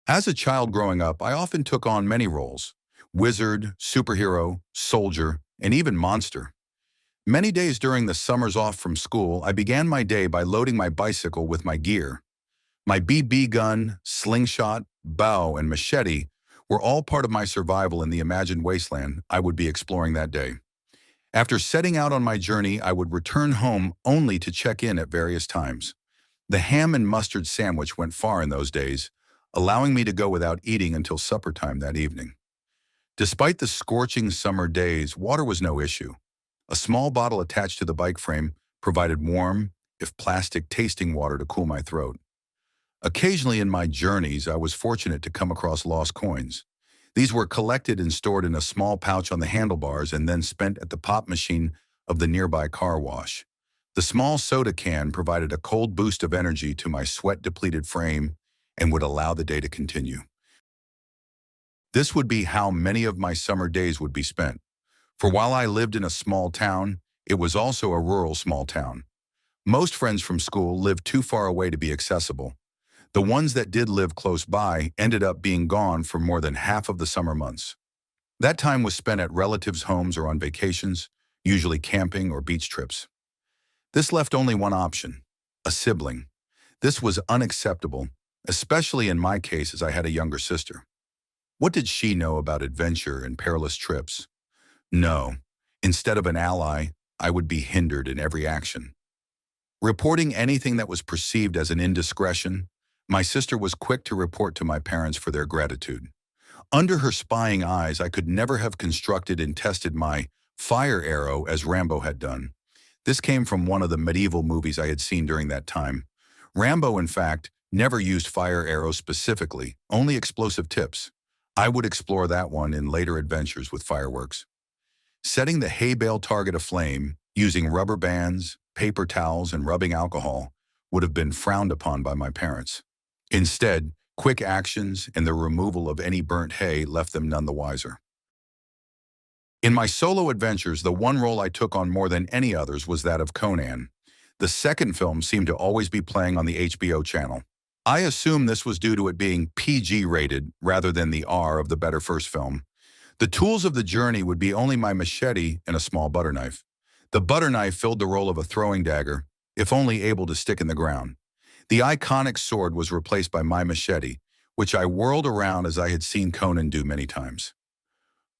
As a child growing up, I often took on many roles: wizard, superhero, soldier, and even monster. Many days during the summers off from school, I began my day by loading my bicycle with my gear. My BB gun, slingshot, bow, and machete were all part of my survival in the imagined wasteland I would be exploring that day. After setting out on my journey, I would return home only to check in at various times. The ham and mustard sandwich went far in those days, allowing me to go without eating until supper time that evening. Despite the scorching summer days, water was no issue. A small bottle attached to the bike frame provided warm, if plastic, tasting water to cool my throat. Occasionally in my journeys, I was fortunate to come across lost coins. These were collected and stored in a small pouch on the handlebars and then spent at the pop machine of the nearby car wash. The small soda can provided a cold boost of energy to my sweat-depleted frame and would allow the day to continue. This would be how many of my summer days would be spent. For while I lived in a small town, it was also a rural small town. Most friends from school lived too far away to be accessible. The ones that did live close by ended up being gone for more than half of the summer months. That time was spent at relatives' homes or on vacations, usually camping or beach trips. This left only one option: a sibling. This was unacceptable, especially in my case as I had a younger sister. What did she know about adventure and perilous trips? No. Instead of an ally, I would be hindered in every action. Reporting anything that was perceived as an indiscretion, my sister was quick to report to my parents for their gratitude. Under her spying eyes, I could never have constructed and tested my fire arrow as Rambo had done. This came from one of the medieval movies I had seen during that time. Rambo, in fact, never used fire arrows specifically, only explosive tips. I would explore that one in later adventures with fireworks. Setting the hay bale target aflame, using rubber bands, paper towels, and rubbing alcohol would have been frowned upon by my parents. Instead, quick actions and the removal of any burnt hay left them none the wiser. In my solo adventures, the one role I took on more than any others was that of Conan. The second film seemed to always be playing on the HBO channel. I assume this was due to it being PG rated rather than the R of the better first film. The tools of the journey would be only my machete and a small butter knife. The butter knife filled the role of a throwing dagger, if only able to stick in the ground. The iconic sword was replaced by my machete, which I whirled around as I had seen Conan do many times.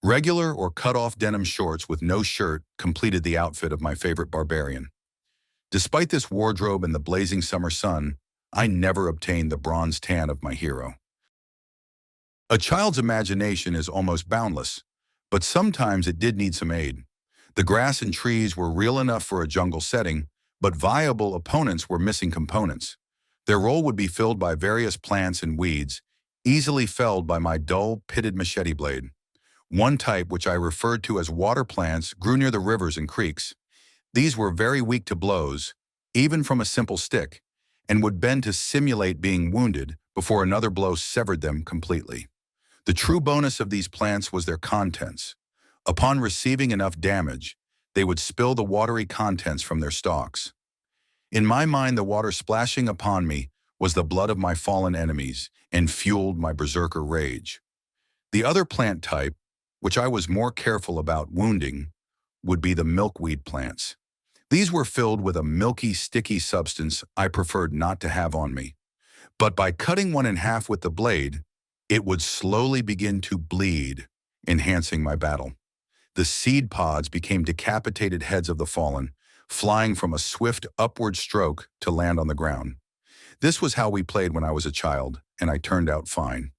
Regular or cut-off denim shorts with no shirt completed the outfit of my favorite barbarian. Despite this wardrobe and the blazing summer sun, I never obtained the bronze tan of my hero. A child's imagination is almost boundless, but sometimes it did need some aid. The grass and trees were real enough for a jungle setting, but viable opponents were missing components. Their role would be filled by various plants and weeds, easily felled by my dull, pitted machete blade. One type, which I referred to as water plants, grew near the rivers and creeks. These were very weak to blows, even from a simple stick, and would bend to simulate being wounded before another blow severed them completely. The true bonus of these plants was their contents. Upon receiving enough damage, they would spill the watery contents from their stalks. In my mind, the water splashing upon me was the blood of my fallen enemies and fueled my berserker rage. The other plant type, which I was more careful about wounding, would be the milkweed plants. These were filled with a milky, sticky substance I preferred not to have on me. But by cutting one in half with the blade, it would slowly begin to bleed, enhancing my battle. The seed pods became decapitated heads of the fallen, flying from a swift upward stroke to land on the ground. This was how we played when I was a child, and I turned out fine.